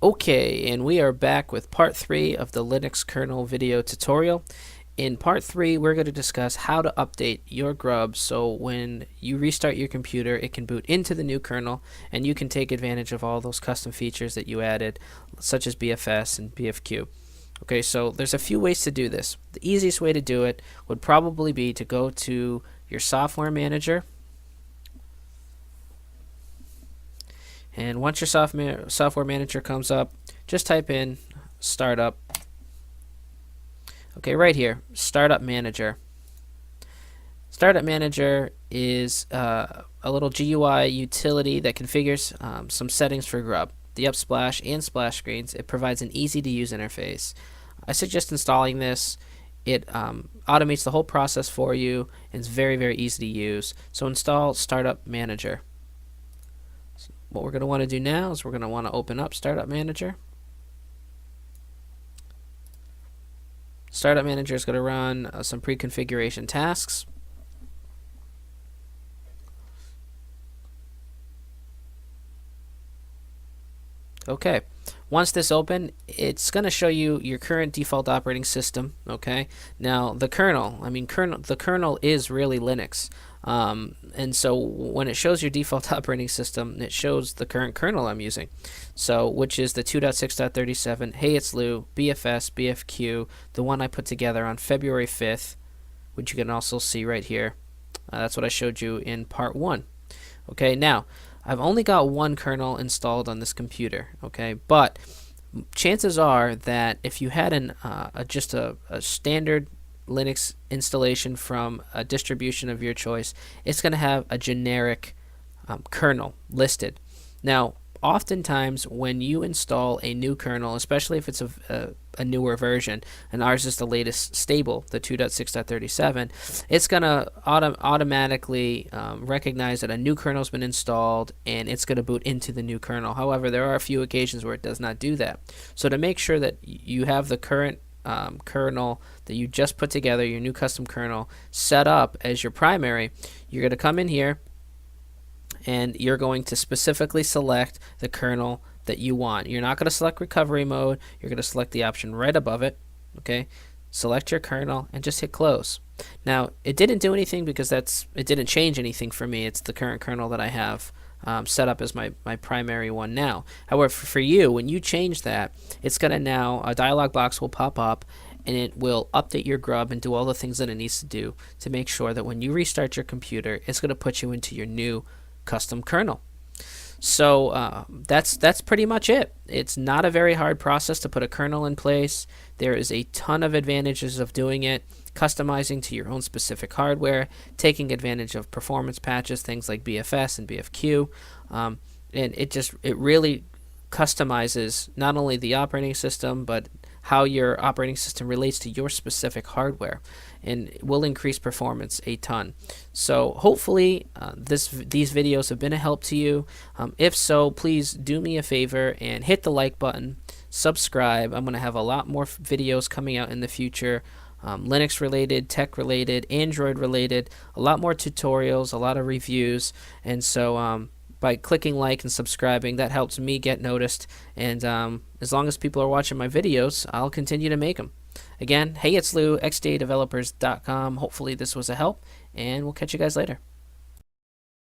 Okay, and we are back with part 3 of the Linux kernel video tutorial. In part 3, we're going to discuss how to update your grub so when you restart your computer, it can boot into the new kernel and you can take advantage of all those custom features that you added, such as BFS and BFQ. Okay, so there's a few ways to do this. The easiest way to do it would probably be to go to your software manager. And once your software manager comes up, just type in startup. Okay, right here, startup manager. Startup manager is a little GUI utility that configures some settings for grub, the upsplash and splash screens. It provides an easy to use interface. I suggest installing this. It automates the whole process for you and it's very, very easy to use. So install startup manager. What we're going to want to do now is we're going to want to open up Startup Manager. Startup Manager is going to run some pre-configuration tasks. Okay, once this open, it's going to show you your current default operating system. Okay, now the kernel, the kernel is really Linux. And so when it shows your default operating system, it shows the current kernel I'm using, so which is the 2.6.37 Hey It's Lou BFS BFQ, the one I put together on February 5th, which you can also see right here. That's what I showed you in part 1. Okay, now I've only got one kernel installed on this computer, okay, but chances are that if you had just a standard Linux installation from a distribution of your choice, it's going to have a generic kernel listed. Now, oftentimes when you install a new kernel, especially if it's a newer version, and ours is the latest stable, the 2.6.37, it's going to automatically recognize that a new kernel has been installed and it's going to boot into the new kernel. However, there are a few occasions where it does not do that. So to make sure that you have the current kernel that you just put together, your new custom kernel, set up as your primary, you're going to come in here and you're going to specifically select the kernel that you want. You're not going to select recovery mode. You're going to select the option right above it. Okay, select your kernel and just hit close. Now it didn't do anything because it didn't change anything for me. It's the current kernel that I have set up as my primary one now. However, for you, when you change that, it's going to now, a dialog box will pop up and it will update your grub and do all the things that it needs to do to make sure that when you restart your computer, it's going to put you into your new custom kernel. So that's pretty much it. It's not a very hard process to put a kernel in place. There is a ton of advantages of doing it, customizing to your own specific hardware, taking advantage of performance patches, things like BFS and BFQ, and it really customizes not only the operating system but how your operating system relates to your specific hardware, and it will increase performance a ton. So hopefully these videos have been a help to you. If so, please do me a favor and hit the like button, subscribe. I'm going to have a lot more videos coming out in the future, Linux related, tech related, Android related, a lot more tutorials, a lot of reviews, and so by clicking like and subscribing, that helps me get noticed, and as long as people are watching my videos, I'll continue to make them. Again, hey, it's Lou, xdadevelopers.com. Hopefully this was a help, and we'll catch you guys later.